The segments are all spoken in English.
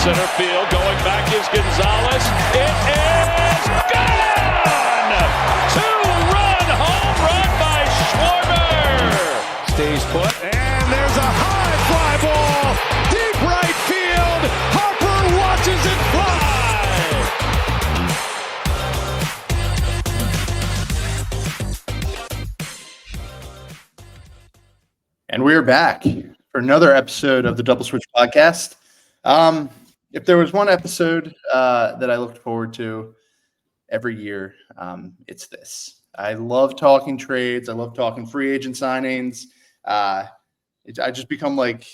center field. Going back is Gonzalez. It is gone! Two-run home run by Schwarber. Stays put, and there's a high fly ball. Deep right field. Harper watches it fly. And we're back for another episode of the Double Switch podcast. If there was one episode that I looked forward to every year, it's this. I love talking trades. I love talking free agent signings. I just become like,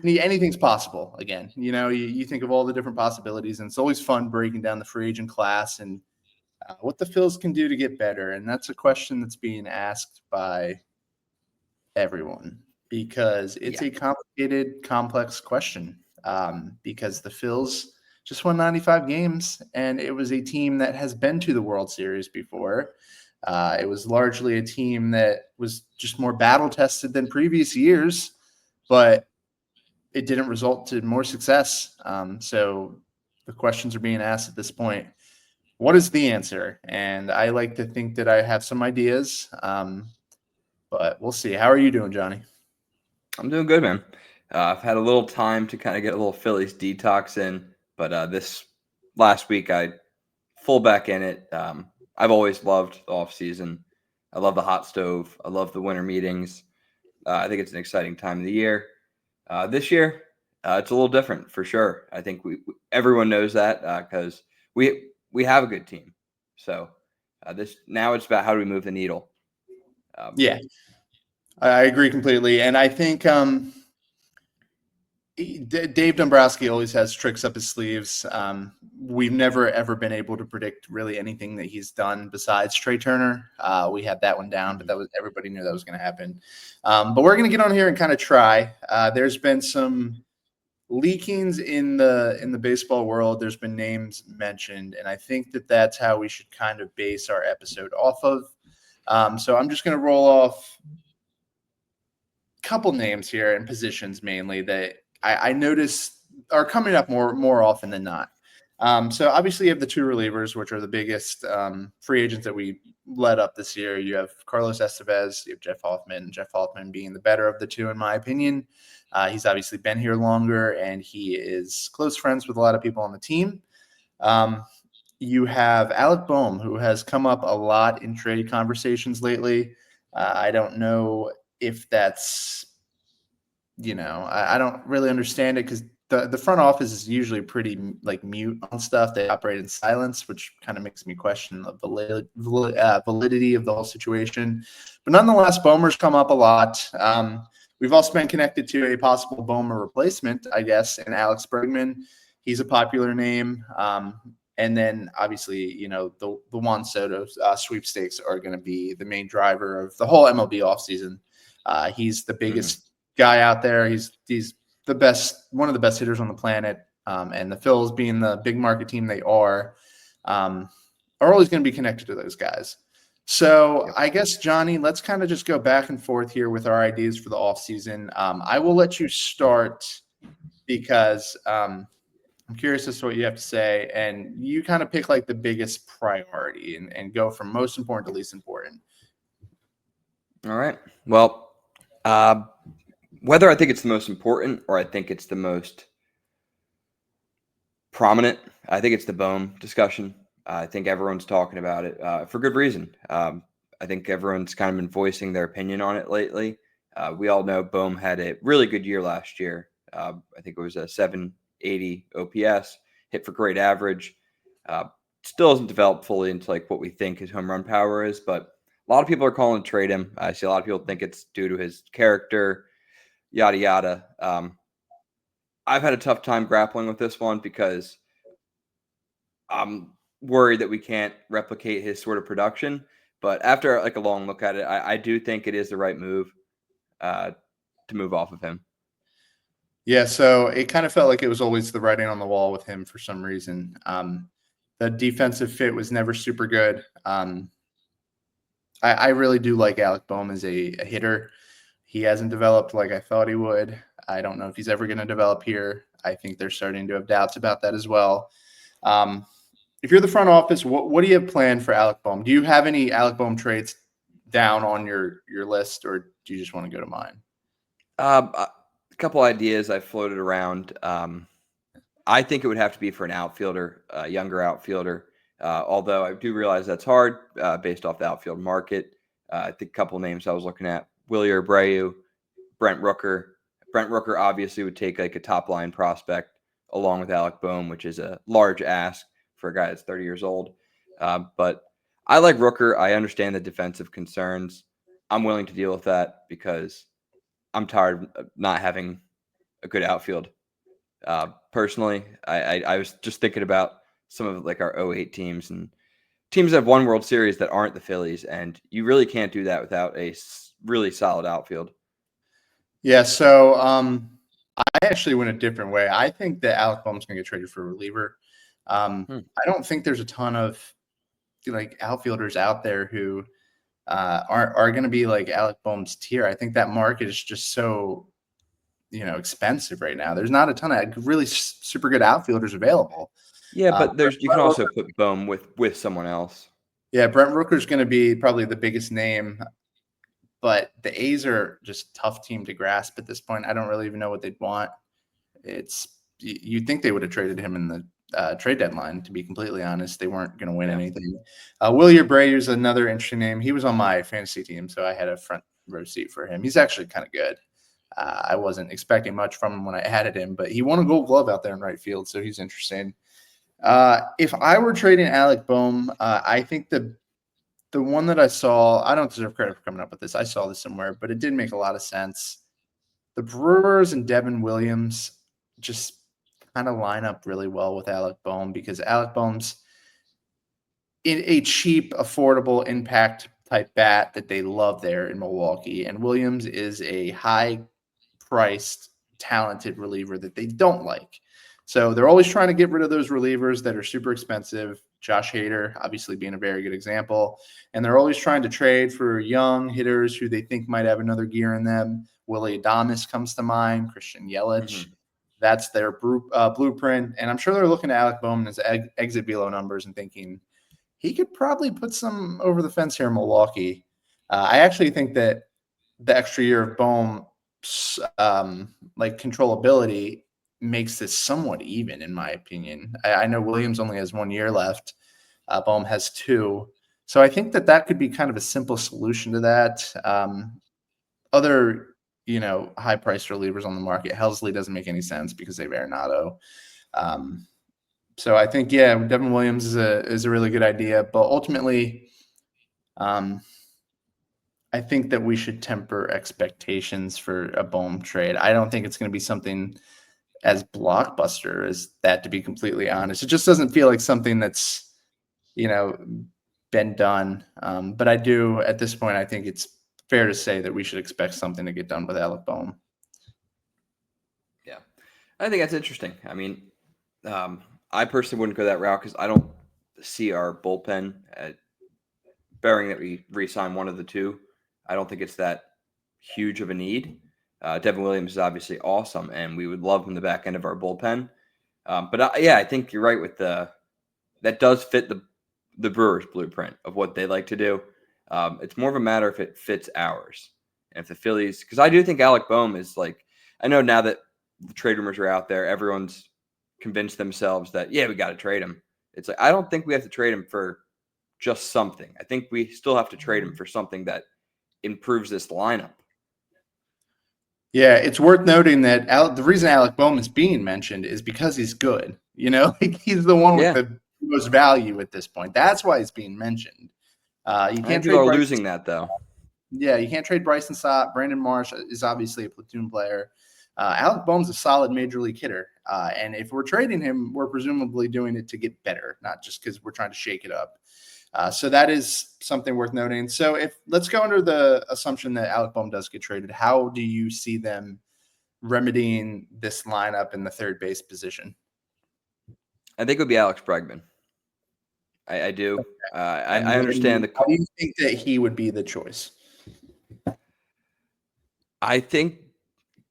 anything's possible again. You think of all the different possibilities, and it's always fun breaking down the free agent class and what the Phillies can do to get better. And that's a question that's being asked by everyone because it's a complicated, complex question. Because the Phils just won 95 games, and it was a team that has been to the World Series before. It was largely a team that was just more battle-tested than previous years, but it didn't result to more success. So the questions are being asked at this point. What is the answer? And I like to think that I have some ideas, but we'll see. How are you doing, Johnny? I'm doing good, man. I've had a little time to kind of get a little Phillies detox in, but this last week I full back in it. I've always loved the offseason. I love the hot stove. I love the winter meetings. I think it's an exciting time of the year. This year, it's a little different for sure. I think everyone knows that because we have a good team. So now it's about how do we move the needle. Yeah, I agree completely, and I think Dave Dombrowski always has tricks up his sleeves. We've never, ever been able to predict really anything that he's done besides Trey Turner. We had that one down, but everybody knew that was going to happen. But we're going to get on here and kind of try. There's been some leakings in the baseball world. There's been names mentioned, and I think that's how we should kind of base our episode off of. So I'm just going to roll off a couple names here and positions mainly that I notice are coming up more often than not. So obviously you have the two relievers, which are the biggest free agents that we led up this year. You have Carlos Estevez, you have Jeff Hoffman being the better of the two, in my opinion. He's obviously been here longer, and he is close friends with a lot of people on the team. You have Alec Bohm, who has come up a lot in trade conversations lately. I don't know if that's I don't really understand it because the front office is usually pretty mute on stuff. They operate in silence, which kind of makes me question the validity of the whole situation. But nonetheless, Bohmer's come up a lot. We've also been connected to a possible Bohmer replacement, I guess, in Alex Bregman. He's a popular name. And then obviously, the Juan Soto sweepstakes are going to be the main driver of the whole MLB offseason. He's the biggest guy out there. He's the best, one of the best hitters on the planet. And the Phils, being the big market team they are always going to be connected to those guys. So I guess, Johnny, let's kind of just go back and forth here with our ideas for the offseason. I will let you start because I'm curious as to what you have to say. And you kind of pick like the biggest priority and go from most important to least important. All right. Well, whether I think it's the most important or I think it's the most prominent, I think it's the Bohm discussion. I think everyone's talking about it for good reason. I think everyone's kind of been voicing their opinion on it lately. We all know Bohm had a really good year last year. I think it was a 780 OPS, hit for great average. Still hasn't developed fully into like what we think his home run power is, but a lot of people are calling to trade him. I see a lot of people think it's due to his character, yada, yada. I've had a tough time grappling with this one because I'm worried that we can't replicate his sort of production. But after like a long look at it, I do think it is the right move to move off of him. Yeah, so it kind of felt like it was always the writing on the wall with him for some reason. The defensive fit was never super good. I really do like Alec Bohm as a hitter. He hasn't developed like I thought he would. I don't know if he's ever going to develop here. I think they're starting to have doubts about that as well. If you're the front office, what do you have planned for Alec Bohm? Do you have any Alec Bohm trades down on your list, or do you just want to go to mine? A couple ideas I floated around. I think it would have to be for an outfielder, a younger outfielder. Although I do realize that's hard based off the outfield market. I think a couple names I was looking at: Willie Abreu, Brent Rooker. Brent Rooker obviously would take like a top line prospect along with Alec Bohm, which is a large ask for a guy that's 30 years old. But I like Rooker. I understand the defensive concerns. I'm willing to deal with that because I'm tired of not having a good outfield. Personally, I was just thinking about some of like our 08 teams and teams that have won World Series that aren't the Phillies, and you really can't do that without a really solid outfield. Yeah, so I actually went a different way. I think that Alec Bohm's going to get traded for a reliever. I don't think there's a ton of like outfielders out there who are going to be like Alec Bohm's tier. I think that market is just so expensive right now. There's not a ton of really super good outfielders available. Yeah, but you can also put Bohm with someone else. Yeah, Brent Rooker's going to be probably the biggest name, but the A's are just a tough team to grasp at this point. I don't really even know what they'd want. You'd think they would have traded him in the trade deadline, to be completely honest. They weren't going to win anything. Willie Abreu is another interesting name. He was on my fantasy team, so I had a front row seat for him. He's actually kind of good. I wasn't expecting much from him when I added him, but he won a Gold Glove out there in right field, so he's interesting. If I were trading Alec Bohm, I think the one that I saw, I don't deserve credit for coming up with this. I saw this somewhere, but it did make a lot of sense. The Brewers and Devin Williams just kind of line up really well with Alec Bohm because Alec Bohm's in a cheap, affordable, impact type bat that they love there in Milwaukee, and Williams is a high-priced, talented reliever that they don't like. So they're always trying to get rid of those relievers that are super expensive. Josh Hader, obviously being a very good example. And they're always trying to trade for young hitters who they think might have another gear in them. Willie Adames comes to mind, Christian Yelich. Mm-hmm. That's their blueprint. And I'm sure they're looking at Alec Bohm as exit velo numbers and thinking he could probably put some over the fence here in Milwaukee. I actually think that the extra year of Bohm, like controllability, makes this somewhat even, in my opinion. I know Williams only has 1 year left. Bohm has 2. So I think that could be kind of a simple solution to that. Other, high-priced relievers on the market, Helsley doesn't make any sense because they have Arenado. So I think, Devin Williams is a really good idea. But ultimately, I think that we should temper expectations for a Bohm trade. I don't think it's going to be something as blockbuster as that, to be completely honest. It just doesn't feel like something that's, been done. But I do, at this point, I think it's fair to say that we should expect something to get done with Alec Bohm. Yeah, I think that's interesting. I mean, I personally wouldn't go that route because I don't see our bullpen, bearing that we re-sign one of the two. I don't think it's that huge of a need. Devin Williams is obviously awesome, and we would love him in the back end of our bullpen. But I think you're right with that does fit the Brewers' blueprint of what they like to do. It's more of a matter if it fits ours. And if the Phillies, because I do think Alec Bohm is like, I know now that the trade rumors are out there, everyone's convinced themselves that, we got to trade him. It's like, I don't think we have to trade him for just something. I think we still have to trade him for something that improves this lineup. Yeah, it's worth noting that the reason Alec Bohm is being mentioned is because he's good. Like he's the one with the most value at this point. That's why he's being mentioned. You can't trade losing that though. Yeah, you can't trade Bryson Stott. Brandon Marsh is obviously a platoon player. Alec Bohm's a solid major league hitter. And if we're trading him, we're presumably doing it to get better, not just because we're trying to shake it up. So that is something worth noting. So let's go under the assumption that Alec Bohm does get traded. How do you see them remedying this lineup in the third base position? I think it would be Alex Bregman. I do. Okay. I understand How do you think that he would be the choice? I think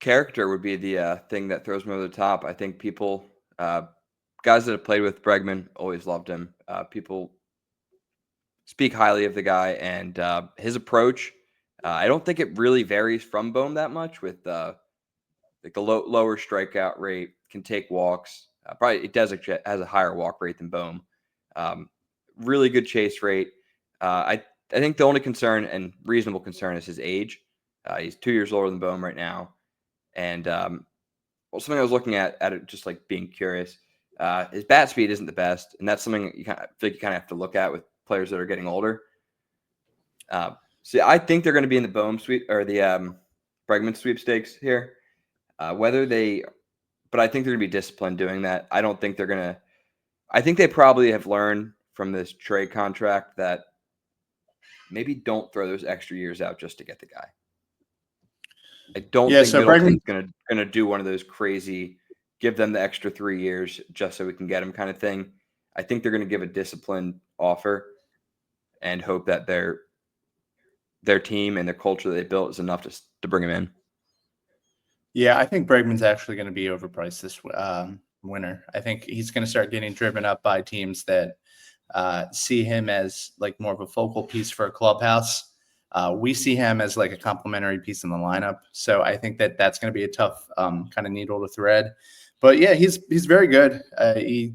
character would be the thing that throws me over the top. I think people, guys that have played with Bregman, always loved him. People speak highly of the guy and his approach. I don't think it really varies from Bohm that much with like the lower strikeout rate, can take walks. Probably it does has a higher walk rate than Bohm. Really good chase rate. I think the only concern and reasonable concern is his age. He's 2 years older than Bohm right now. And well, something I was looking at it, just like being curious. His bat speed isn't the best, and that's something you kind of feel like you kind of have to look at with players that are getting older. So I think they're going to be in the Bohm sweep or the Bregman sweepstakes here. Whether they, but I think they're going to be disciplined doing that. I don't think they're going to. I think they probably have learned from this trade contract that maybe don't throw those extra years out just to get the guy. I don't think so Middleton's gonna do one of those crazy give them the extra 3 years just so we can get him kind of thing. I think they're gonna give a disciplined offer and hope that their team and their culture that they built is enough to bring him in. Yeah, I think Bregman's actually going to be overpriced this winter. I think he's going to start getting driven up by teams that see him as like more of a focal piece for a clubhouse. We see him as like a complementary piece in the lineup. So I think that that's going to be a tough kind of needle to thread. But yeah, he's very good. He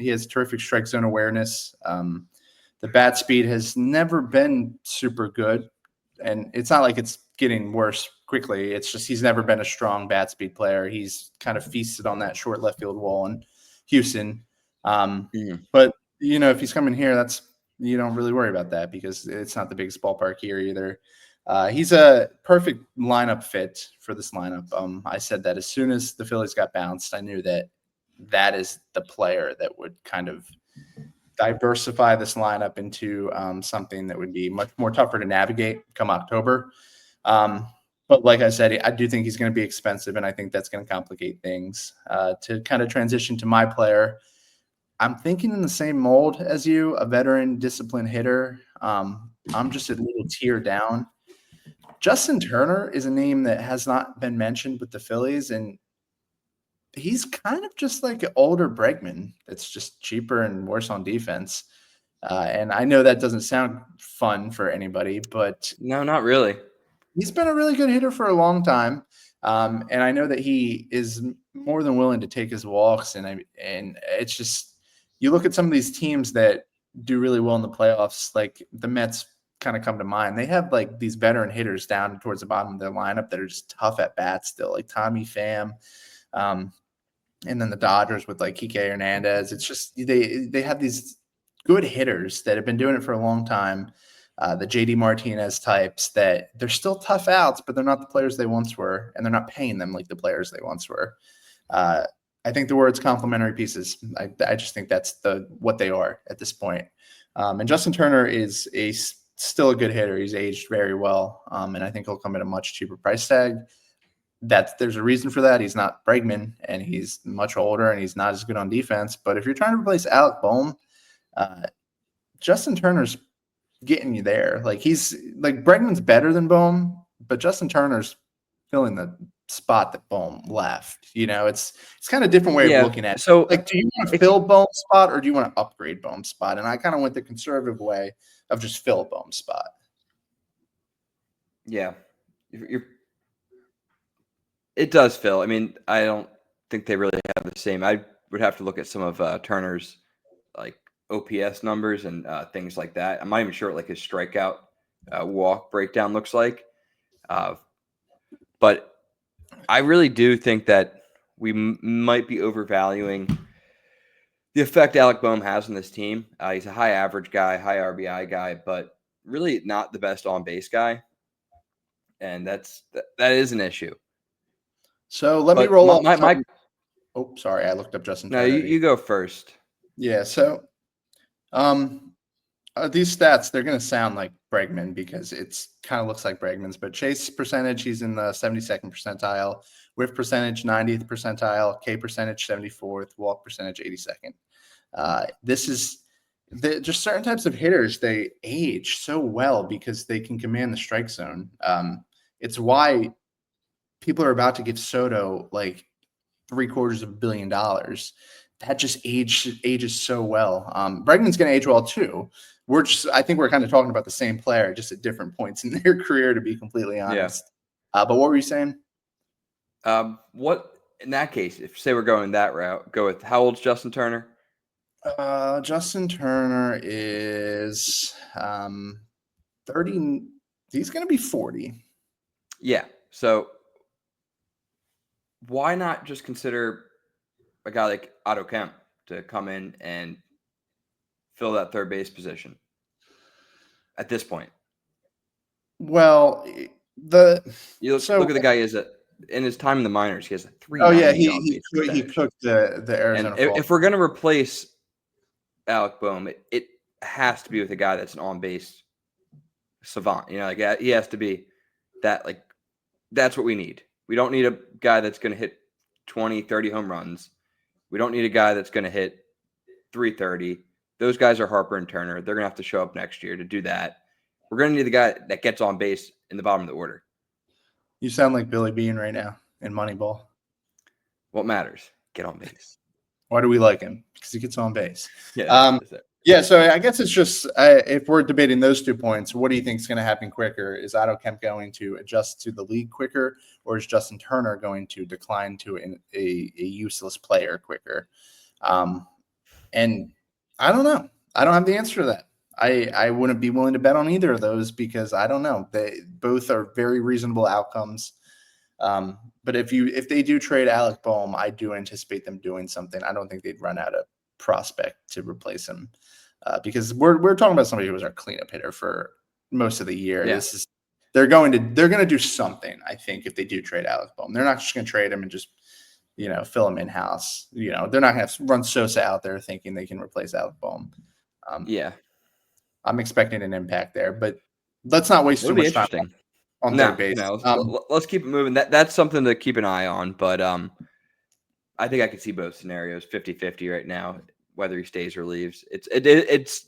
has terrific strike zone awareness. The bat speed has never been super good, and it's not like it's getting worse quickly. It's just he's never been a strong bat speed player. He's kind of feasted on that short left field wall in Houston. But if he's coming here, you don't really worry about that because it's not the biggest ballpark here either. He's a perfect lineup fit for this lineup. I said that as soon as the Phillies got bounced, I knew that is the player that would kind of diversify this lineup into something that would be much more tougher to navigate come October. But like I said, I do think he's going to be expensive, and I think that's going to complicate things. To kind of transition to my player, I'm thinking in the same mold as you, a veteran, disciplined hitter. I'm just a little tier down. Justin Turner is a name that has not been mentioned with the Phillies, and he's kind of just like an older Bregman. It's just cheaper and worse on defense. And I know that doesn't sound fun for anybody, but no, not really. He's been a really good hitter for a long time. And I know that he is more than willing to take his walks. And it's just, you look at some of these teams that do really well in the playoffs, like the Mets kind of come to mind. They have like these veteran hitters down towards the bottom of their lineup that are just tough at bats still, like Tommy Pham. And then the Dodgers with like Kike Hernandez. It's just, they have these good hitters that have been doing it for a long time. The JD Martinez types that they're still tough outs, but they're not the players they once were, and they're not paying them like the players they once were. I think the word's complementary pieces. I just think that's what they are at this point. And Justin Turner is still a good hitter. He's aged very well, and I think he'll come at a much cheaper price tag. There's a reason for that. He's not Bregman, and he's much older, and he's not as good on defense. But if you're trying to replace Alec Bohm, Justin Turner's getting you there. Like he's like Bregman's better than Bohm, but Justin Turner's filling the spot that Bohm left. It's kind of a different way of looking at it. So like, do you want to fill Bohm's spot or do you want to upgrade Bohm's spot? And I kind of went the conservative way of just fill Bohm's spot. Yeah. It does fill. I mean, I don't think they really have the same. I would have to look at some of Turner's like OPS numbers and things like that. I'm not even sure what like his strikeout walk breakdown looks like. But I really do think that we might be overvaluing the effect Alec Bohm has on this team. He's a high average guy, high RBI guy, but really not the best on base guy. And that is an issue. So let me roll up. Oh, sorry. I looked up Justin Turner. No, you go first. Yeah. So these stats, they're going to sound like Bregman because it's kind of looks like Bregman's, but chase percentage, he's in the 72nd percentile, whiff percentage, 90th percentile, K percentage, 74th, walk percentage, 82nd. This is just certain types of hitters. They age so well because they can command the strike zone. It's why people are about to give Soto like $750 million. That just ages so well. Bregman's going to age well too. I think we're kind of talking about the same player, just at different points in their career, to be completely honest. But what were you saying? What in that case, if say we're going that route, go with how old's Justin Turner? Justin Turner is 30. He's going to be 40. Yeah. So why not just consider a guy like Otto Kemp to come in and fill that third base position at this point? Well, look at the guy is in his time in the minors. He has a 390 on base percentage. He cooked the Arizona. And if we're going to replace Alec Bohm, it has to be with a guy that's an on base savant. He has to be that. Like, that's what we need. We don't need a guy that's going to hit 20, 30 home runs. We don't need a guy that's going to hit 330. Those guys are Harper and Turner. They're going to have to show up next year to do that. We're going to need the guy that gets on base in the bottom of the order. You sound like Billy Bean right now in Moneyball. What matters? Get on base. Why do we like him? Because he gets on base. Yeah. So I guess it's just if we're debating those 2 points, what do you think is going to happen quicker? Is Otto Kemp going to adjust to the league quicker, or is Justin Turner going to decline to a useless player quicker? And I don't know. I don't have the answer to that. I wouldn't be willing to bet on either of those because I don't know. They both are very reasonable outcomes. But if they do trade Alec Bohm, I do anticipate them doing something. I don't think they'd run out of prospect to replace him because we're talking about somebody who was our cleanup hitter for most of the year. Yeah. They're going to do something. I think if they do trade Alec Bohm, they're not just going to trade him and just fill him in house. They're not going to run Sosa out there thinking they can replace Alec Bohm. I'm expecting an impact there, but let's not waste too much time on third base. Let's keep it moving. That's something to keep an eye on, but I think I could see both scenarios 50-50 right now, whether he stays or leaves. It's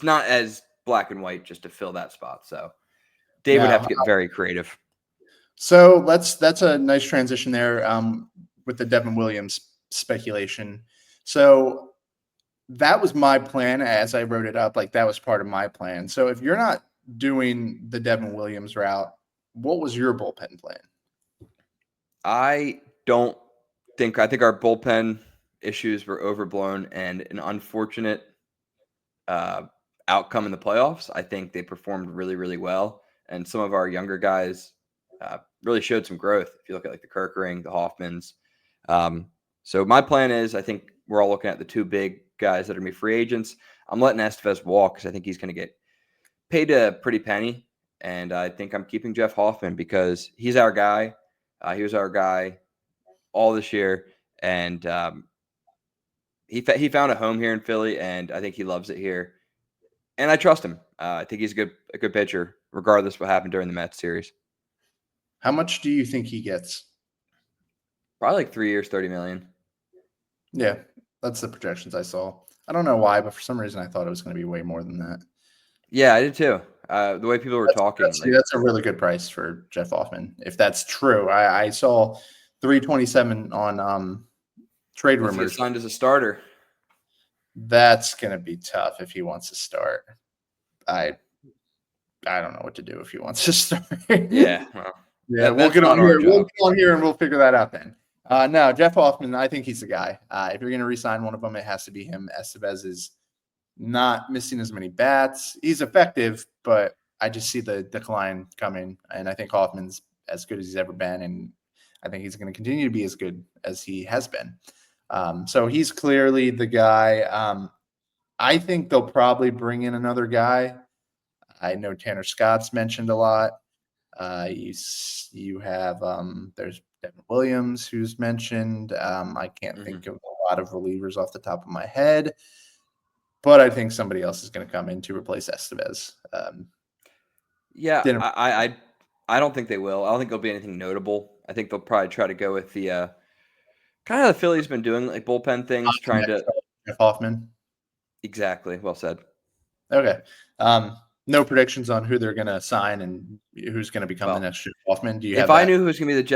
not as black and white just to fill that spot. So Dave would have to get very creative. So that's a nice transition there with the Devin Williams speculation. So that was my plan as I wrote it up. Like that was part of my plan. So if you're not doing the Devin Williams route, what was your bullpen plan? I think our bullpen issues were overblown and an unfortunate outcome in the playoffs. I think they performed really, really well. And some of our younger guys really showed some growth. If you look at like the Kirkering, the Hoffmans. So my plan is, I think we're all looking at the two big guys that are going to be free agents. I'm letting Estevez walk because I think he's going to get paid a pretty penny. And I think I'm keeping Jeff Hoffman because he's our guy. He was our guy all this year. And he found a home here in Philly, and I think he loves it here. And I trust him. I think he's a good pitcher, regardless of what happened during the Mets series. How much do you think he gets? Probably like 3 years, $30 million. Yeah, that's the projections I saw. I don't know why, but for some reason I thought it was going to be way more than that. Yeah, I did too. The way people were talking. That's a really good price for Jeff Hoffman. If that's true, I saw 327 on trade rumors. He's signed as a starter. That's going to be tough if he wants to start. I don't know what to do if he wants to start. Yeah. Well, we'll get on here. We'll get on here and we'll figure that out then. No, Jeff Hoffman, I think he's the guy. If you're going to re-sign one of them, it has to be him. Estevez is not missing as many bats. He's effective, but I just see the decline coming. And I think Hoffman's as good as he's ever been. And I think he's going to continue to be as good as he has been. So he's clearly the guy. I think they'll probably bring in another guy. I know Tanner Scott's mentioned a lot. You have there's Devin Williams who's mentioned. I can't think of a lot of relievers off the top of my head, but I think somebody else is going to come in to replace Estevez. I don't think they will. I don't think there'll be anything notable. I think they'll probably try to go with the kind of the Phillies been doing, like bullpen things, trying to Jeff Hoffman. Exactly. Well said. Okay. No predictions on who they're going to sign and who's going to become the next Jeff Hoffman. Do you have if I that? knew who was going to be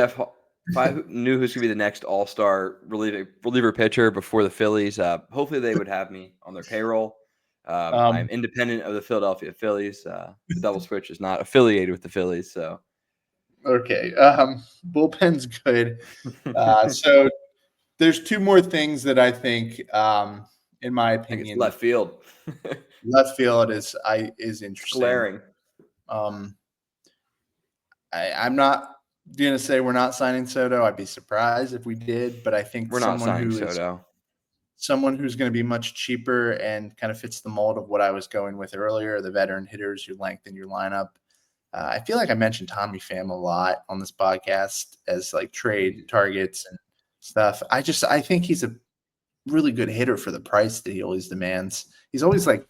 if I knew who's going to be the next all-star reliever pitcher before the Phillies, hopefully they would have me on their payroll. I'm independent of the Philadelphia Phillies. The Double Switch is not affiliated with the Phillies, so okay. Bullpen's good. So there's two more things that I think, in my I think it's opinion, left field. left field is interesting. Glaring. I'm not going to say we're not signing Soto. I'd be surprised if we did, but I think We're not signing Soto. Someone who's going to be much cheaper and kind of fits the mold of what I was going with earlier, the veteran hitters who lengthen your lineup. I feel like I mentioned Tommy Pham a lot on this podcast as like trade targets and stuff. I think he's a really good hitter for the price that he always demands. He's always like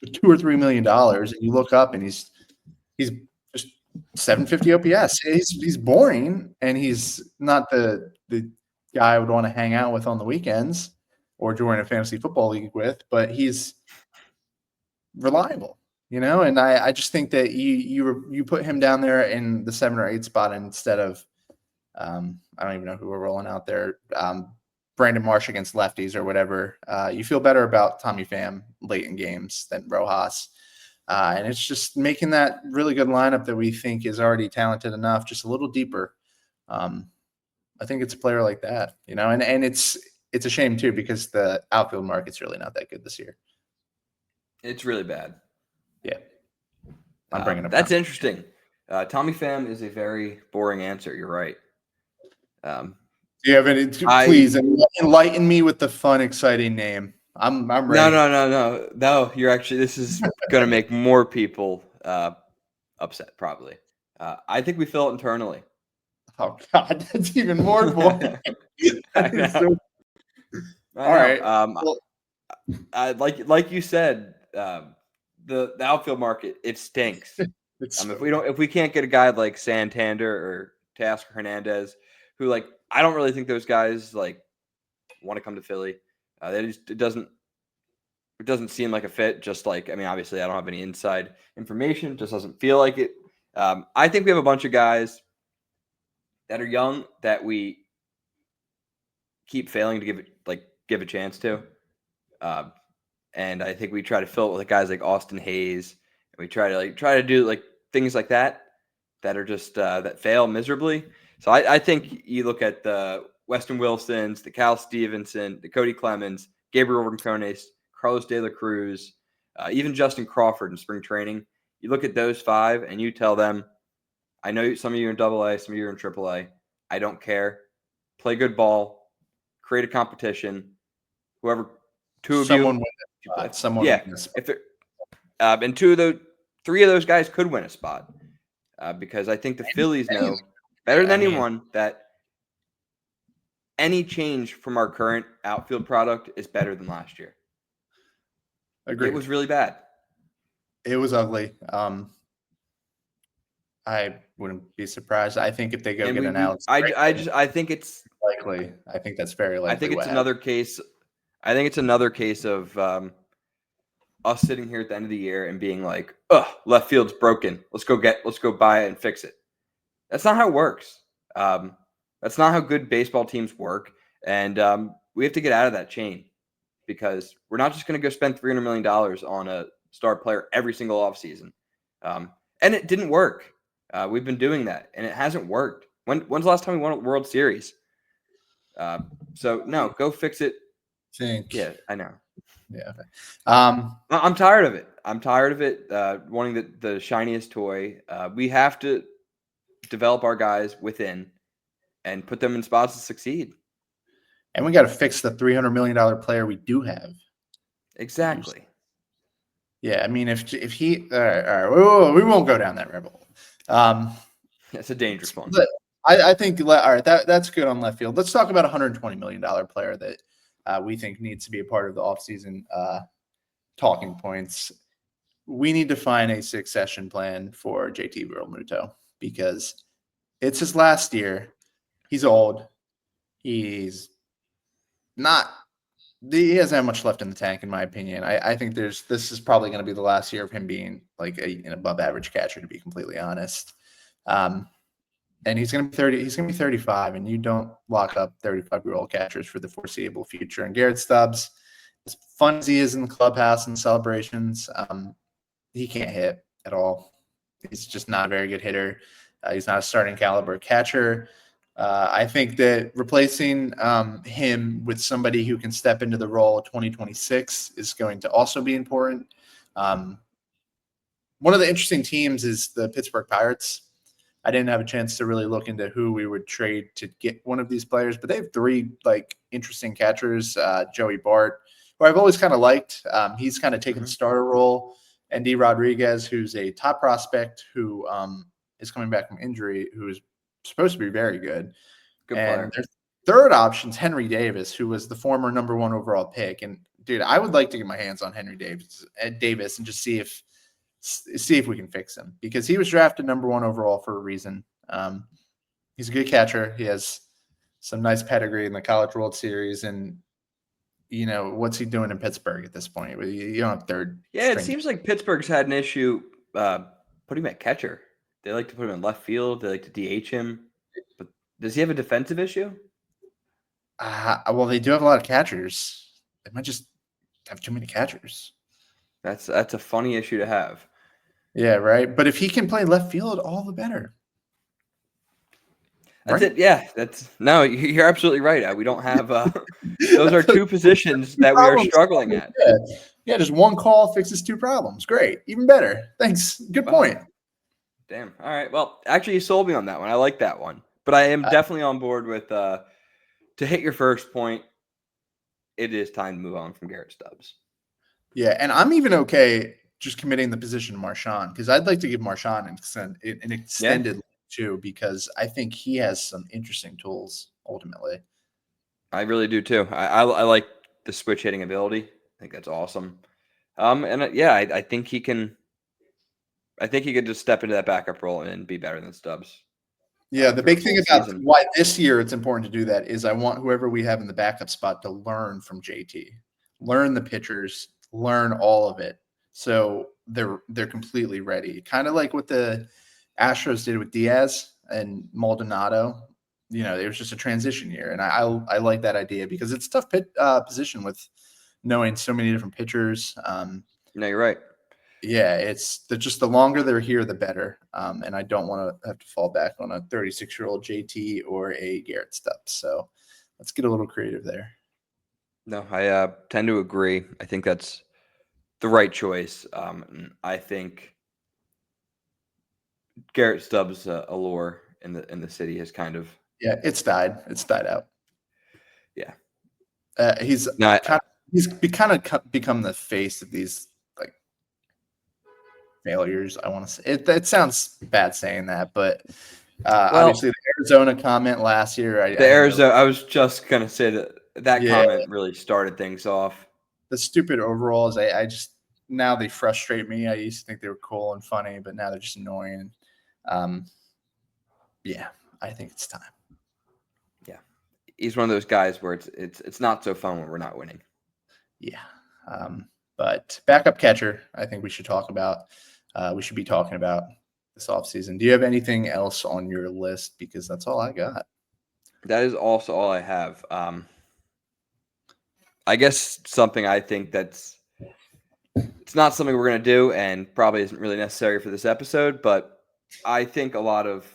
$2 or $3 million, and you look up and he's just 750 OPS. He's boring, and he's not the guy I would want to hang out with on the weekends or join a fantasy football league with, but he's reliable, and I just think that you put him down there in the 7 or 8 spot instead of I don't even know who we're rolling out there, Brandon Marsh against lefties or whatever. You feel better about Tommy Pham late in games than Rojas. And it's just making that really good lineup that we think is already talented enough, just a little deeper. I think it's a player like that, and it's a shame too, because the outfield market's really not that good this year. It's really bad. Yeah. I'm bringing it up. That's interesting. Tommy Pham is a very boring answer. You're right. Do you have any? Please enlighten me with the fun, exciting name. I'm ready. No. You're actually. This is going to make more people upset, probably. I think we fill it internally. Oh God, that's even more boring. All right. Like you said, the outfield market, it stinks. If we can't get a guy like Santander or Teoscar Hernandez, who I don't really think those guys want to come to Philly. It doesn't seem like a fit. Just obviously I don't have any inside information. Just doesn't feel like it. I think we have a bunch of guys that are young that we keep failing to give a chance to. And I think we try to fill it with guys like Austin Hayes, and we try to do things like that are just that fail miserably. So I think you look at the Weston Wilsons, the Cal Stevenson, the Cody Clemens, Gabriel Rincones, Carlos De La Cruz, even Justin Crawford in spring training. You look at those 5 and you tell them, I know some of you are in AA, some of you are in AAA. I don't care. Play good ball. Create a competition. Whoever, 2 of someone you. Win a someone yeah. win a spot. If it, and 3 of those guys could win a spot, because I think the Phillies know better than anyone that any change from our current outfield product is better than last year. Agreed. It was really bad. It was ugly. I wouldn't be surprised. I think if they go get an Alex, I think it's likely. I think that's very likely. I think it's another case. I think it's another case of us sitting here at the end of the year and being like, left field's broken. Let's go buy it and fix it. That's not how it works. That's not how good baseball teams work. And we have to get out of that chain, because we're not just going to go spend $300 million on a star player every single offseason. And it didn't work. We've been doing that, and it hasn't worked. When's the last time we won a World Series? So no, go fix it. Yeah, I know. Yeah. I'm tired of it. I'm tired of it wanting the shiniest toy. We have to develop our guys within and put them in spots to succeed. And we got to fix the $300 million player we do have. Exactly. Yeah, I mean, if he, all right, we won't go down that rabbit hole. It's a dangerous one. But I think, all right, that's good on left field. Let's talk about a $120 million player that we think needs to be a part of the offseason talking points. We need to find a succession plan for JT Realmuto, because it's his last year. He's old. He's not He doesn't have much left in the tank, in my opinion. I think this is probably going to be the last year of him being like an above average catcher, to be completely honest. And he's going to be 30. He's going to be 35, and you don't lock up 35-year-old catchers for the foreseeable future. And Garrett Stubbs, as fun as he is in the clubhouse and celebrations, he can't hit at all. He's just not a very good hitter. He's not a starting caliber catcher. I think that replacing him with somebody who can step into the role of 2026 is going to also be important. One of the interesting teams is the Pittsburgh Pirates. I didn't have a chance to really look into who we would trade to get one of these players, but they have three like interesting catchers. Joey Bart, who I've always kind of liked. He's kind of taken the starter role. And D. Rodriguez, who's a top prospect who is coming back from injury, who is supposed to be very good. Good And player. their third option is Henry Davis, who was the former number 1 overall pick. And dude, I would like to get my hands on Henry Davis and just see if we can fix him, because he was drafted number 1 overall for a reason. He's a good catcher. He has some nice pedigree in the College World Series, and you know, what's he doing in Pittsburgh at this point? You don't have third. Yeah, it seems like Pittsburgh's had an issue putting him at catcher. They like to put him in left field. They like to DH him. But does he have a defensive issue? Well, they do have a lot of catchers. They might just have too many catchers. That's a funny issue to have. Yeah, right. But if he can play left field, all the better. That's right? It. Yeah, you're absolutely right. We don't have those are two positions that we are struggling at. Yeah, just one call fixes 2 problems. Great, even better. Thanks. Good point. Damn. All right. Well, actually, you sold me on that one. I like that one. But I am definitely on board with to hit your first point. It is time to move on from Garrett Stubbs. Yeah, and I'm even okay just committing the position to Marchand, because I'd like to give Marchand an extended look too, because I think he has some interesting tools ultimately. I really do too. I like the switch hitting ability. I think that's awesome. I think he can. I think he could just step into that backup role and be better than Stubbs. Yeah, the big thing about why this year it's important to do that is I want whoever we have in the backup spot to learn from JT, learn the pitchers, learn all of it, so they're completely ready. Kind of like what the Astros did with Diaz and Maldonado. You know, it was just a transition year, and I like that idea because it's a tough position with knowing so many different pitchers. No, you're right. Yeah, it's just the longer they're here, the better. And I don't want to have to fall back on a 36-year-old JT or a Garrett Stubbs. So let's get a little creative there. No, I tend to agree. I think that's the right choice. I think Garrett Stubbs' allure in the city has kind of it's died. It's died out. Yeah, he's kind of become the face of these like failures. I want to say it sounds bad saying that, but obviously the Arizona comment last year. I was just gonna say that comment really started things off. The stupid overalls. I just now they frustrate me. I used to think they were cool and funny, but now they're just annoying. Yeah, I think it's time. Yeah, he's one of those guys where it's not so fun when we're not winning. Yeah, but backup catcher, I think we should talk about. We should be talking about this offseason. Do you have anything else on your list? Because that's all I got. That is also all I have. I guess something I think it's not something we're going to do and probably isn't really necessary for this episode, but I think a lot of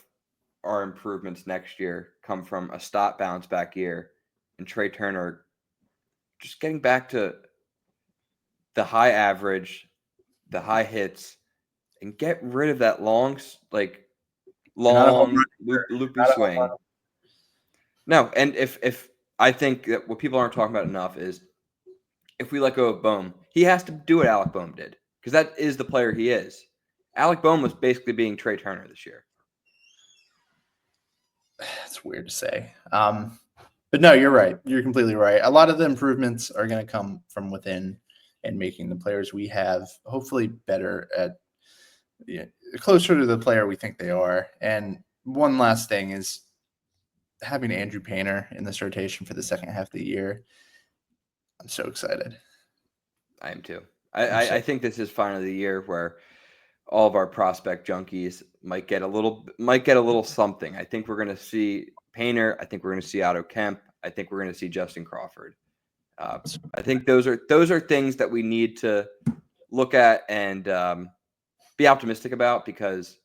our improvements next year come from a stop bounce back year and Trey Turner just getting back to the high average, the high hits, and get rid of that long loopy swing. No, and if I think that what people aren't talking about enough is if we let go of Bohm, he has to do what Alec Bohm did because that is the player he is. Alec Bohm was basically being Trey Turner this year. It's weird to say. But no, you're right. You're completely right. A lot of the improvements are going to come from within and making the players we have hopefully better at closer to the player we think they are. And one last thing is having Andrew Painter in this rotation for the second half of the year. I'm so excited. I am too. I think this is finally the year where all of our prospect junkies might get a little something. I think we're going to see Painter. I think we're going to see Otto Kemp. I think we're going to see Justin Crawford. I think those are things that we need to look at and be optimistic about, because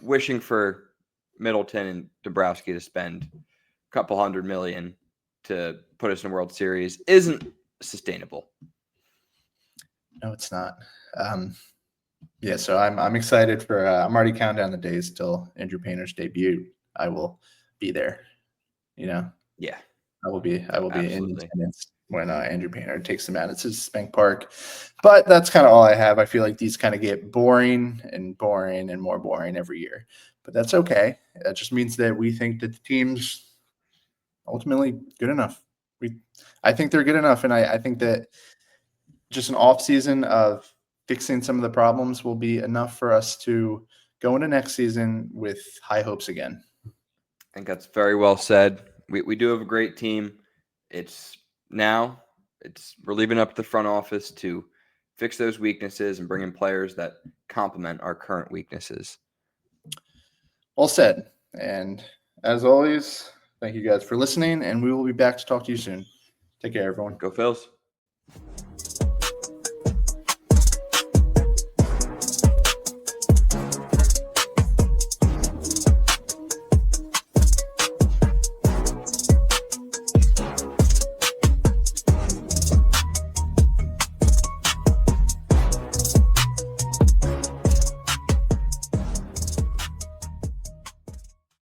wishing for Middleton and Dombrowski to spend a couple $100 million to put us in a World Series isn't sustainable. No, it's not. Yeah, so I'm excited for. I'm already counting down the days till Andrew Painter's debut. I will be there. Yeah, I will be in absolutely. attendance when Andrew Painter takes them out. It's his Spank Park, but that's kind of all I have. I feel like these kind of get boring and more boring every year, but that's okay. That just means that we think that the team's ultimately good enough. I think they're good enough, and I think that just an off season of fixing some of the problems will be enough for us to go into next season with high hopes again. I think that's very well said. We do have a great team. We're leaving up to the front office to fix those weaknesses and bring in players that complement our current weaknesses. All said. And as always, thank you guys for listening, and we will be back to talk to you soon. Take care, everyone. Go Phils.